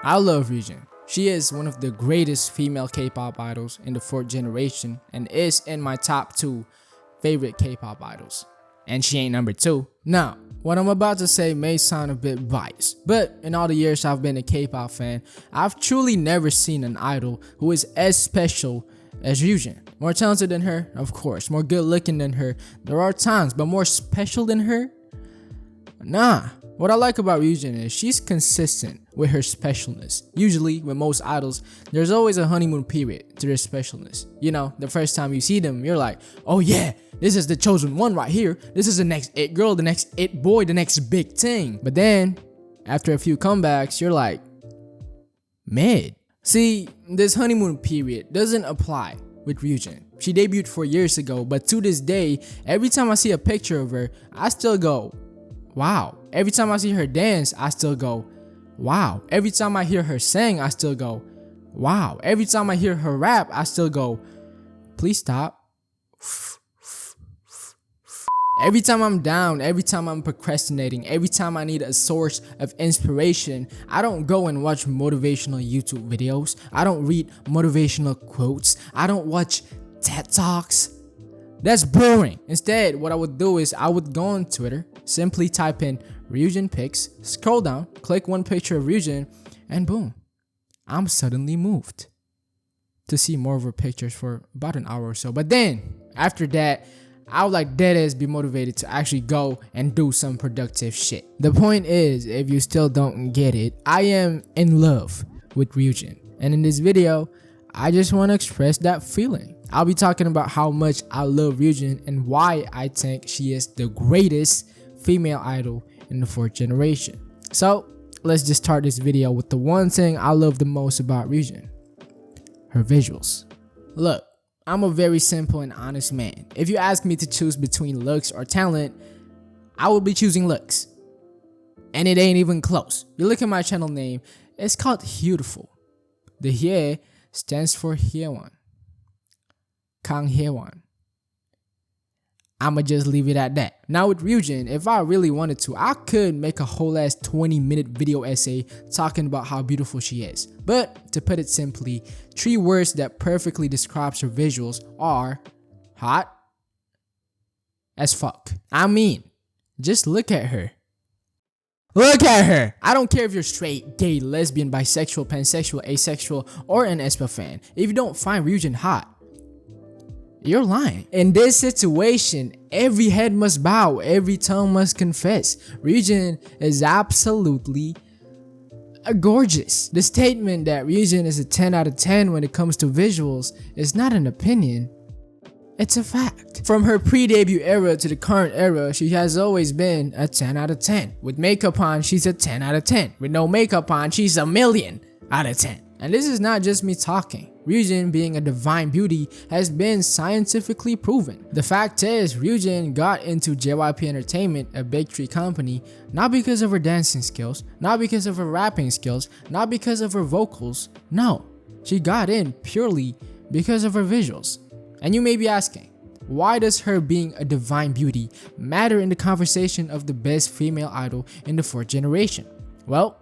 I love Ryujin. She is one of the greatest female K-pop idols in the 4th generation and is in my top 2 favorite K-pop idols. And she ain't number 2. Now, what I'm about to say may sound a bit biased, but in all the years I've been a K-pop fan, I've truly never seen an idol who is as special as Ryujin. More talented than her, of course. More good looking than her, there are times, but more special than her? Nah. What I like about Ryujin is she's consistent with her specialness. Usually, with most idols, there's always a honeymoon period to their specialness. You know, the first time you see them, you're like, oh yeah, this is the chosen one right here. This is the next it girl, the next it boy, the next big thing. But then, after a few comebacks, you're like, mid. See, this honeymoon period doesn't apply with Ryujin. She debuted 4 years ago, but to this day, every time I see a picture of her, I still go, wow. Every time I see her dance, I still go, wow. Every time I hear her sing, I still go, wow. Every time I hear her rap, I still go, please stop. Every time I'm down, every time I'm procrastinating, every time I need a source of inspiration, I don't go and watch motivational YouTube videos. I don't read motivational quotes. I don't watch TED Talks. That's boring. Instead, what I would do is I would go on Twitter, simply type in Ryujin pics, scroll down, click one picture of Ryujin, and boom, I'm suddenly moved to see more of her pictures for about an hour or so. But then, after that, I would like deadass be motivated to actually go and do some productive shit. The point is, if you still don't get it, I am in love with Ryujin. And in this video, I just want to express that feeling. I'll be talking about how much I love Ryujin and why I think she is the greatest female idol in the 4th generation. So let's just start this video with the one thing I love the most about Ryujin: her visuals. Look, I'm a very simple and honest man. If you ask me to choose between looks or talent, I would be choosing looks. And it ain't even close. You look at my channel name, it's called Hyeautiful. The Hye stands for Hyeon. Kang Hyeon. I'ma just leave it at that. Now with Ryujin, if I really wanted to, I could make a whole ass 20-minute video essay talking about how beautiful she is. But to put it simply, 3 words that perfectly describes her visuals are hot as fuck. I mean, just look at her. Look at her! I don't care if you're straight, gay, lesbian, bisexual, pansexual, asexual, or an aespa fan. If you don't find Ryujin hot, you're lying. In this situation, every head must bow, every tongue must confess. Ryujin is absolutely gorgeous. The statement that Ryujin is a 10 out of 10 when it comes to visuals is not an opinion, it's a fact. From her pre-debut era to the current era, she has always been a 10 out of 10. With makeup on, she's a 10 out of 10. With no makeup on, she's a million out of 10. And this is not just me talking. Ryujin, being a divine beauty, has been scientifically proven. The fact is, Ryujin got into JYP Entertainment, a big 3 company, not because of her dancing skills, not because of her rapping skills, not because of her vocals. No, she got in purely because of her visuals. And you may be asking, why does her being a divine beauty matter in the conversation of the best female idol in the 4th generation? Well,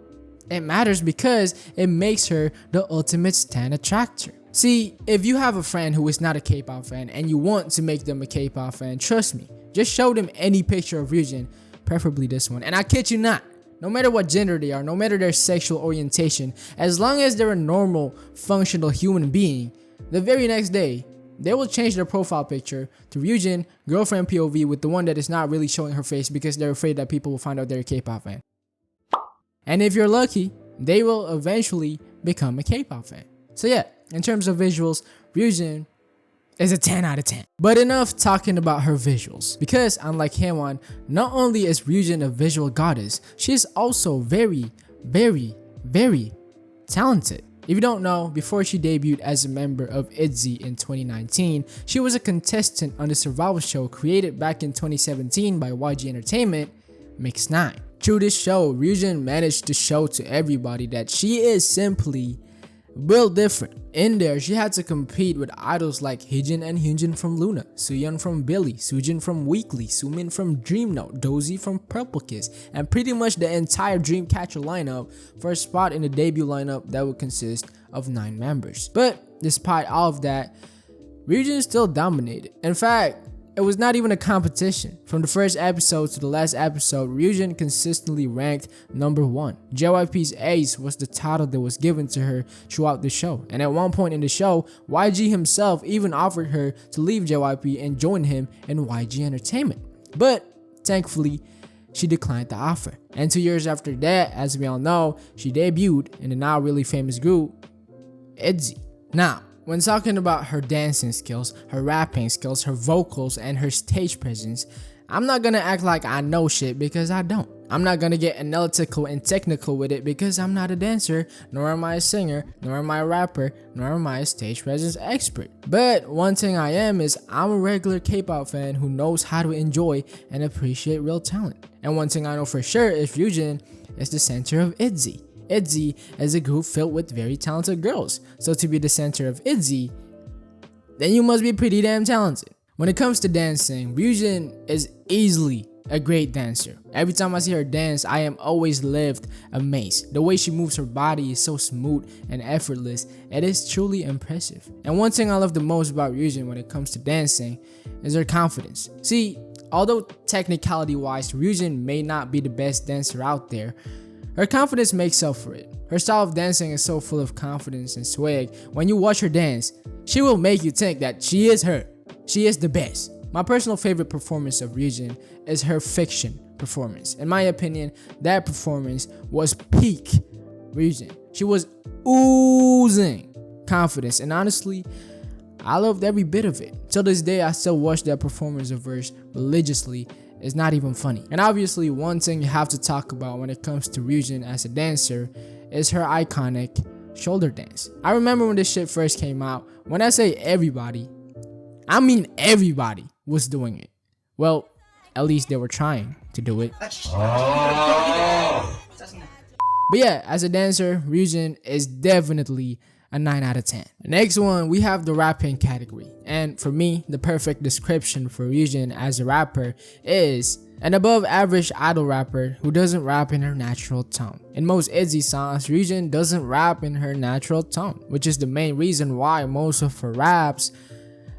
it matters because it makes her the ultimate stan attractor. See, if you have a friend who is not a K-pop fan and you want to make them a K-pop fan, trust me, just show them any picture of Ryujin, preferably this one. And I kid you not, no matter what gender they are, no matter their sexual orientation, as long as they're a normal, functional human being, the very next day, they will change their profile picture to Ryujin, girlfriend POV, with the one that is not really showing her face because they're afraid that people will find out they're a K-pop fan. And if you're lucky, they will eventually become a K-pop fan. So yeah, in terms of visuals, Ryujin is a 10 out of 10. But enough talking about her visuals, because unlike Hyeon, not only is Ryujin a visual goddess, she is also very, very, very talented. If you don't know, before she debuted as a member of ITZY in 2019, she was a contestant on the survival show created back in 2017 by YG Entertainment, Mix 9. Through this show, Ryujin managed to show to everybody that she is simply built different. In there, she had to compete with idols like Hyujin and Hyunjin from Luna, Suyeon from Billy, Sujin from Weekly, Sumin from Dream Note, Dozy from Purple Kiss, and pretty much the entire Dreamcatcher lineup for a spot in the debut lineup that would consist of 9 members. But despite all of that, Ryujin still dominated. In fact, it was not even a competition. From the first episode to the last episode, Ryujin consistently ranked number 1. JYP's Ace was the title that was given to her throughout the show. And at one point in the show, YG himself even offered her to leave JYP and join him in YG Entertainment. But thankfully, she declined the offer. And 2 years after that, as we all know, she debuted in the now really famous group, ITZY. Now, when talking about her dancing skills, her rapping skills, her vocals, and her stage presence, I'm not gonna act like I know shit because I don't. I'm not gonna get analytical and technical with it because I'm not a dancer, nor am I a singer, nor am I a rapper, nor am I a stage presence expert. But one thing I am is I'm a regular K-pop fan who knows how to enjoy and appreciate real talent. And one thing I know for sure is Ryujin is the center of ITZY. ITZY is a group filled with very talented girls. So to be the center of ITZY, then you must be pretty damn talented. When it comes to dancing, Ryujin is easily a great dancer. Every time I see her dance, I am always left amazed. The way she moves her body is so smooth and effortless. It is truly impressive. And one thing I love the most about Ryujin when it comes to dancing is her confidence. See, although technicality wise, Ryujin may not be the best dancer out there, her confidence makes up for it. Her style of dancing is so full of confidence and swag. When you watch her dance, she will make you think that she is her. She is the best. My personal favorite performance of Ryujin is her Fiction performance. In my opinion, that performance was peak Ryujin. She was oozing confidence, and honestly, I loved every bit of it. Till this day, I still watch that performance of hers religiously. It's not even funny. And obviously, one thing you have to talk about when it comes to Ryujin as a dancer is her iconic shoulder dance. I remember when this shit first came out. When I say everybody, I mean everybody was doing it. Well, at least they were trying to do it. But yeah, as a dancer, Ryujin is definitely a 9 out of 10. Next one, we have the rapping category. And for me, the perfect description for Ryujin as a rapper is an above average idol rapper who doesn't rap in her natural tone. In most ITZY songs, Ryujin doesn't rap in her natural tone, which is the main reason why most of her raps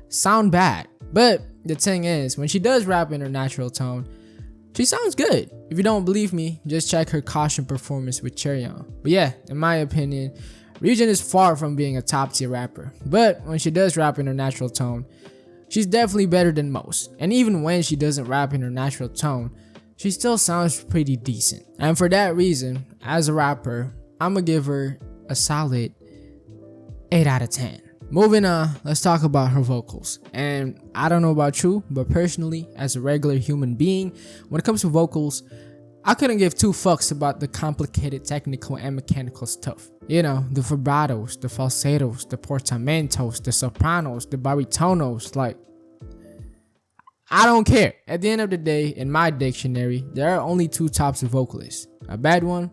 sound bad. But the thing is, when she does rap in her natural tone, she sounds good. If you don't believe me, just check her Caution performance with Cheon. But yeah, in my opinion, Ryujin is far from being a top tier rapper, but when she does rap in her natural tone, she's definitely better than most. And even when she doesn't rap in her natural tone, she still sounds pretty decent. And for that reason, as a rapper, I'ma give her a solid 8 out of 10. Moving on, let's talk about her vocals. And I don't know about you, but personally, as a regular human being, when it comes to vocals, I couldn't give 2 fucks about the complicated technical and mechanical stuff. You know, the vibratos, the falsettos, the portamentos, the sopranos, the baritonos, like, I don't care. At the end of the day, in my dictionary, there are only 2 types of vocalists. A bad one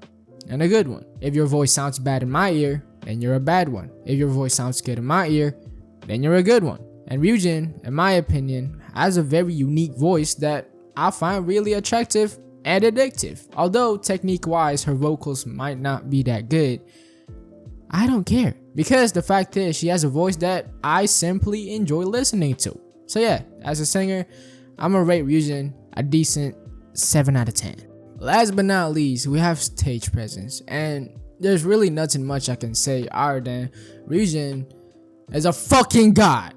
and a good one. If your voice sounds bad in my ear, then you're a bad one. If your voice sounds good in my ear, then you're a good one. And Ryujin, in my opinion, has a very unique voice that I find really attractive and addictive. Although technique wise her vocals might not be that good, I don't care, because the fact is she has a voice that I simply enjoy listening to. So yeah, as a singer, I'm gonna rate Ryujin a decent 7 out of 10. Last but not least, we have stage presence, and there's really nothing much I can say other than Ryujin is a fucking god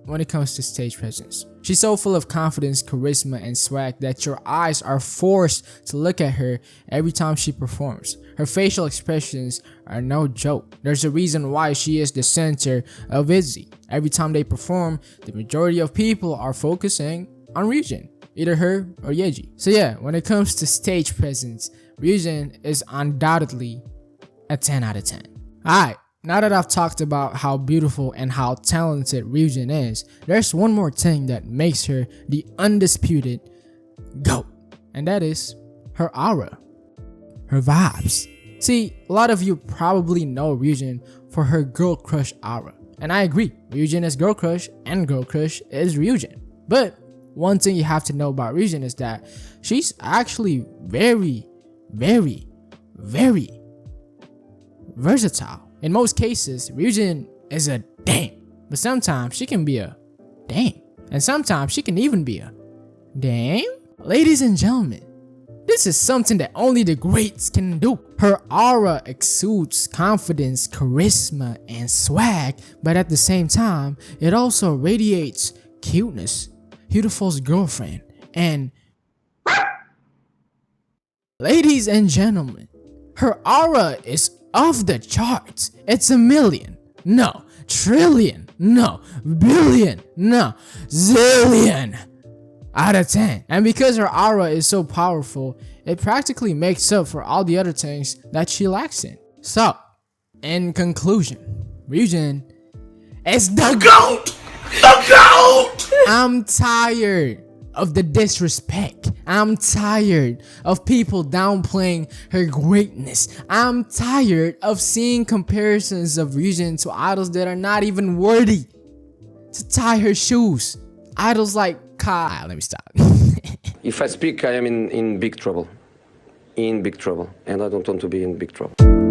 when it comes to stage presence. She's so full of confidence, charisma, and swag that your eyes are forced to look at her every time she performs. Her facial expressions are no joke. There's a reason why she is the center of ITZY. Every time they perform, the majority of people are focusing on Ryujin, either her or Yeji. So yeah, when it comes to stage presence, Ryujin is undoubtedly a 10 out of 10. Alright. Now that I've talked about how beautiful and how talented Ryujin is, there's one more thing that makes her the undisputed GOAT, and that is her aura, her vibes. See, a lot of you probably know Ryujin for her girl crush aura. And I agree, Ryujin is girl crush and girl crush is Ryujin. But one thing you have to know about Ryujin is that she's actually very, very, very versatile. In most cases, Ryujin is a dame, but sometimes she can be a dame. And sometimes she can even be a dame. Ladies and gentlemen, this is something that only the greats can do. Her aura exudes confidence, charisma, and swag, but at the same time, it also radiates cuteness. Hyeautiful's girlfriend, and ladies and gentlemen, her aura is off the charts. It's a million, no, trillion, no, billion, no, zillion out of 10. And because her aura is so powerful, it practically makes up for all the other things that she lacks in. So, in conclusion, Ryujin is the GOAT! The GOAT! I'm tired of the disrespect. I'm tired of people downplaying her greatness. I'm tired of seeing comparisons of Ryujin to idols that are not even worthy to tie her shoes. Idols like Kai. Let me stop. If I speak, I am in big trouble. In big trouble. And I don't want to be in big trouble.